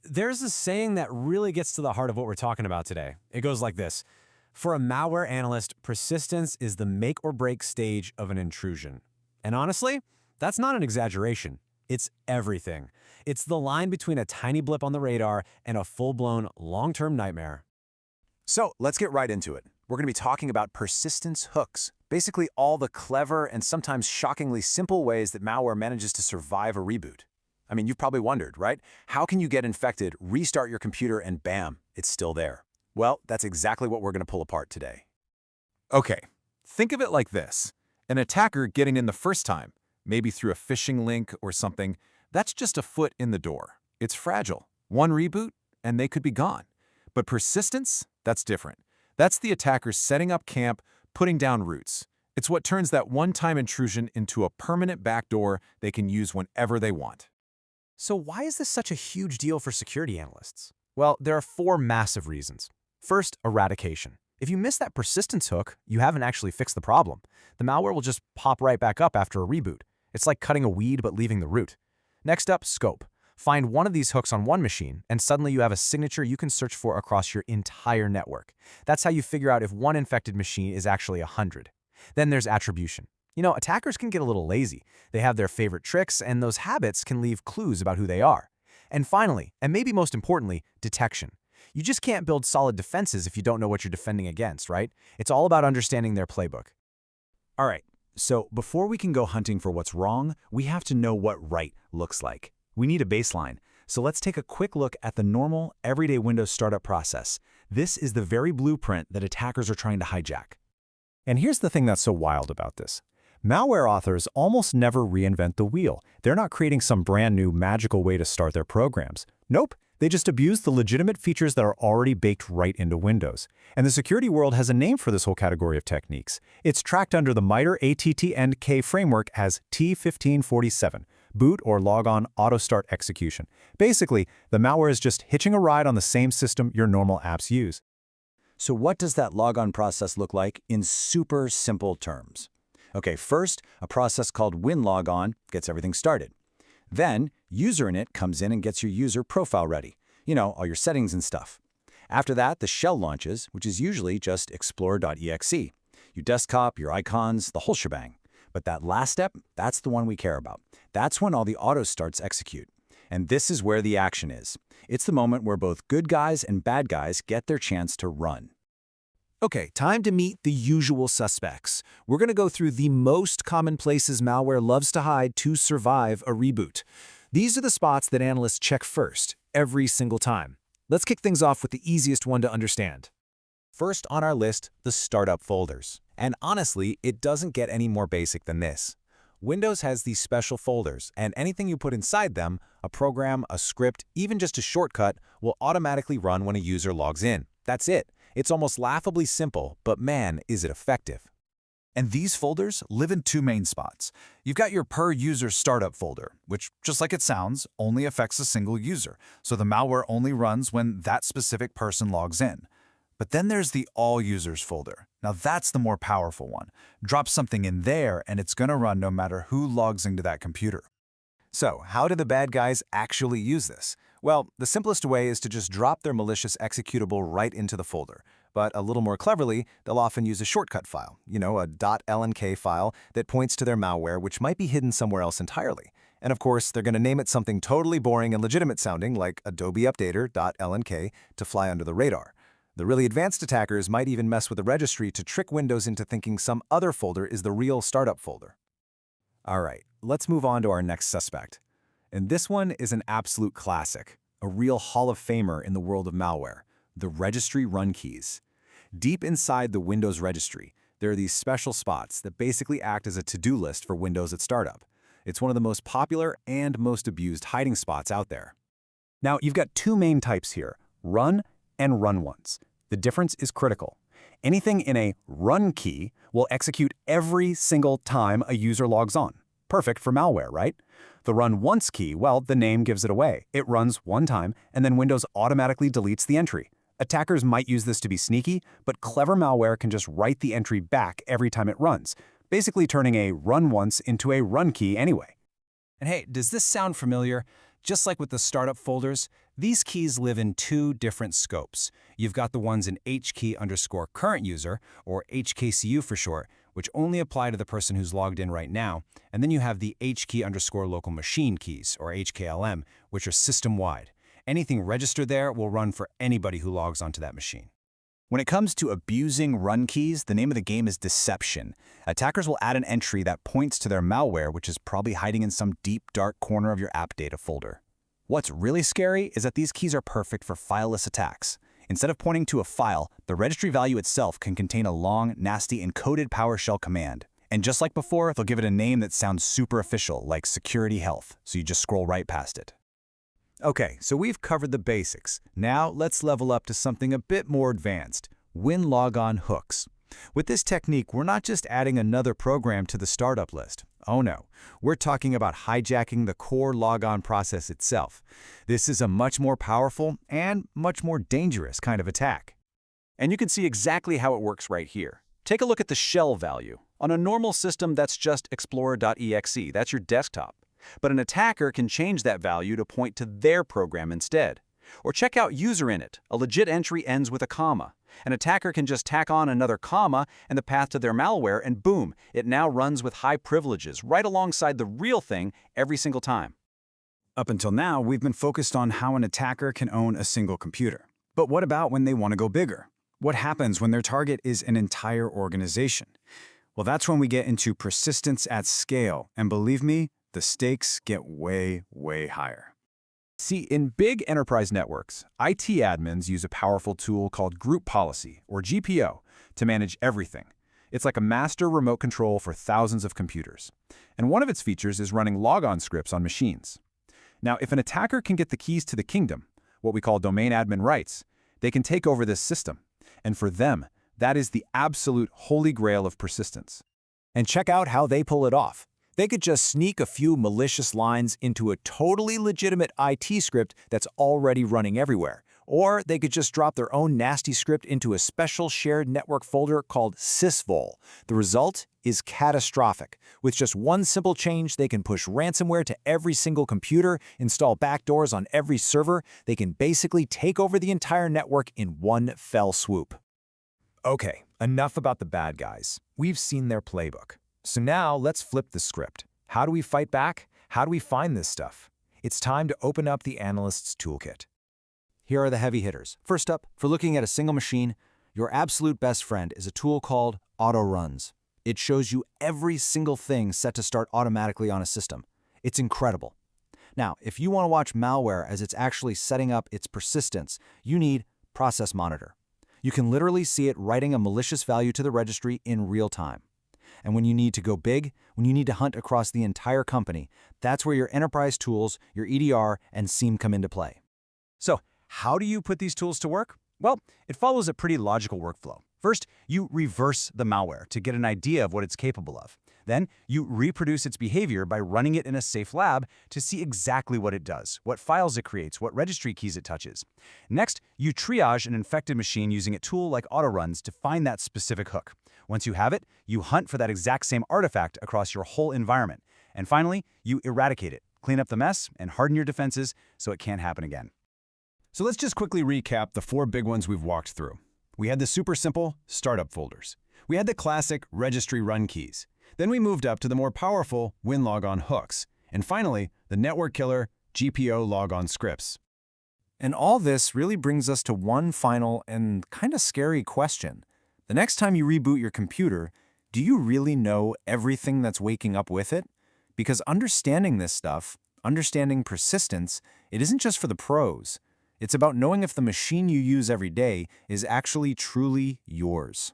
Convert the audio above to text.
There's a saying that really gets to the heart of what we're talking about today. It goes like this. For a malware analyst, persistence is the make or break stage of an intrusion. And honestly, that's not an exaggeration. It's everything. It's the line between a tiny blip on the radar and a full-blown, long-term nightmare. So let's get right into it. We're going to be talking about persistence hooks, basically all the clever and sometimes shockingly simple ways that malware manages to survive a reboot. I mean, you've probably wondered, right? How can you get infected, restart your computer, and bam, it's still there? Well, that's exactly what we're going to pull apart today. Okay, think of it like this. An attacker getting in the first time, maybe through a phishing link or something, that's just a foot in the door. It's fragile. One reboot, and they could be gone. But persistence, that's different. That's the attacker setting up camp, putting down roots. It's what turns that one-time intrusion into a permanent backdoor they can use whenever they want. So why is this such a huge deal for security analysts? Well, there are 4 massive reasons. First, eradication. If you miss that persistence hook, you haven't actually fixed the problem. The malware will just pop right back up after a reboot. It's like cutting a weed but leaving the root. Next up, scope. Find one of these hooks on one machine, and suddenly you have a signature you can search for across your entire network. That's how you figure out if one infected machine is actually 100. Then there's attribution. Attackers can get a little lazy. They have their favorite tricks, and those habits can leave clues about who they are. And finally, and maybe most importantly, detection. You just can't build solid defenses if you don't know what you're defending against, right? It's all about understanding their playbook. All right, so before we can go hunting for what's wrong, we have to know what right looks like. We need a baseline. So let's take a quick look at the normal, everyday Windows startup process. This is the very blueprint that attackers are trying to hijack. And here's the thing that's so wild about this. Malware authors almost never reinvent the wheel. They're not creating some brand new magical way to start their programs. Nope, they just abuse the legitimate features that are already baked right into Windows. And the security world has a name for this whole category of techniques. It's tracked under the MITRE ATT&CK framework as T1547, boot or Logon Autostart Execution. Basically, the malware is just hitching a ride on the same system your normal apps use. So what does that logon process look like in super simple terms? Okay, first, a process called Winlogon gets everything started. Then, UserInit comes in and gets your user profile ready. All your settings and stuff. After that, the shell launches, which is usually just explore.exe. Your desktop, your icons, the whole shebang. But that last step, that's the one we care about. That's when all the auto starts execute. And this is where the action is. It's the moment where both good guys and bad guys get their chance to run. Okay, time to meet the usual suspects. We're going to go through the most common places malware loves to hide to survive a reboot. These are the spots that analysts check first, every single time. Let's kick things off with the easiest one to understand. First on our list, the startup folders. And honestly, it doesn't get any more basic than this. Windows has these special folders, and anything you put inside them, a program, a script, even just a shortcut, will automatically run when a user logs in. That's it. It's almost laughably simple, but man, is it effective. And these folders live in 2 main spots. You've got your per-user startup folder, which, just like it sounds, only affects a single user, so the malware only runs when that specific person logs in. But then there's the all users folder. Now that's the more powerful one. Drop something in there and it's going to run no matter who logs into that computer. So how do the bad guys actually use this? Well, the simplest way is to just drop their malicious executable right into the folder. But a little more cleverly, they'll often use a shortcut file, a .lnk file that points to their malware, which might be hidden somewhere else entirely. And of course, they're going to name it something totally boring and legitimate sounding like Adobe Updater.lnk to fly under the radar. The really advanced attackers might even mess with the registry to trick Windows into thinking some other folder is the real startup folder. All right, let's move on to our next suspect. And this one is an absolute classic, a real Hall of Famer in the world of malware, the Registry Run keys. Deep inside the Windows registry, there are these special spots that basically act as a to-do list for Windows at startup. It's one of the most popular and most abused hiding spots out there. Now, you've got 2 main types here, run and RunOnce. The difference is critical. Anything in a run key will execute every single time a user logs on. Perfect for malware, right? The RunOnce key, well, the name gives it away. It runs one time, and then Windows automatically deletes the entry. Attackers might use this to be sneaky, but clever malware can just write the entry back every time it runs, basically turning a RunOnce into a run key anyway. And hey, does this sound familiar? Just like with the startup folders, these keys live in two different scopes. You've got the ones in HKey_current user, or HKCU for short, which only apply to the person who's logged in right now, and then you have the HKey_local machine keys, or HKLM, which are system-wide. Anything registered there will run for anybody who logs onto that machine. When it comes to abusing run keys, the name of the game is deception. Attackers will add an entry that points to their malware, which is probably hiding in some deep, dark corner of your app data folder. What's really scary is that these keys are perfect for fileless attacks. Instead of pointing to a file, the registry value itself can contain a long, nasty, encoded PowerShell command. And just like before, they'll give it a name that sounds super official, like Security Health, so you just scroll right past it. Okay, so we've covered the basics. Now let's level up to something a bit more advanced: Winlogon hooks. With this technique, we're not just adding another program to the startup list. Oh no, we're talking about hijacking the core logon process itself. This is a much more powerful and much more dangerous kind of attack. And you can see exactly how it works right here. Take a look at the shell value. On a normal system, that's just explorer.exe. That's your desktop. But an attacker can change that value to point to their program instead. Or check out UserInit. A legit entry ends with a comma. An attacker can just tack on another comma and the path to their malware, and boom, it now runs with high privileges right alongside the real thing every single time. Up until now, we've been focused on how an attacker can own a single computer. But what about when they want to go bigger? What happens when their target is an entire organization? Well, that's when we get into persistence at scale, and believe me, the stakes get way, way higher. See, in big enterprise networks, IT admins use a powerful tool called Group Policy, or GPO, to manage everything. It's like a master remote control for thousands of computers. And one of its features is running logon scripts on machines. Now, if an attacker can get the keys to the kingdom, what we call domain admin rights, they can take over this system. And for them, that is the absolute holy grail of persistence. And check out how they pull it off. They could just sneak a few malicious lines into a totally legitimate IT script that's already running everywhere. Or they could just drop their own nasty script into a special shared network folder called sysvol. The result is catastrophic. With just one simple change, they can push ransomware to every single computer, install backdoors on every server. They can basically take over the entire network in one fell swoop. Okay, enough about the bad guys. We've seen their playbook. So now let's flip the script. How do we fight back? How do we find this stuff? It's time to open up the analyst's toolkit. Here are the heavy hitters. First up, for looking at a single machine, your absolute best friend is a tool called AutoRunOnce. It shows you every single thing set to start automatically on a system. It's incredible. Now, if you want to watch malware as it's actually setting up its persistence, you need Process Monitor. You can literally see it writing a malicious value to the registry in real time. And when you need to go big, when you need to hunt across the entire company, that's where your enterprise tools, your EDR, and SIEM come into play. So, how do you put these tools to work? Well, it follows a pretty logical workflow. First, you reverse the malware to get an idea of what it's capable of. Then, you reproduce its behavior by running it in a safe lab to see exactly what it does, what files it creates, what registry keys it touches. Next, you triage an infected machine using a tool like AutoRunOnce to find that specific hook. Once you have it, you hunt for that exact same artifact across your whole environment. And finally, you eradicate it, clean up the mess, and harden your defenses so it can't happen again. So let's just quickly recap the 4 big ones we've walked through. We had the super simple startup folders. We had the classic Registry Run keys. Then we moved up to the more powerful Winlogon hooks. And finally, the network killer GPO logon scripts. And all this really brings us to one final and kind of scary question. The next time you reboot your computer, do you really know everything that's waking up with it? Because understanding this stuff, understanding persistence, it isn't just for the pros. It's about knowing if the machine you use every day is actually truly yours.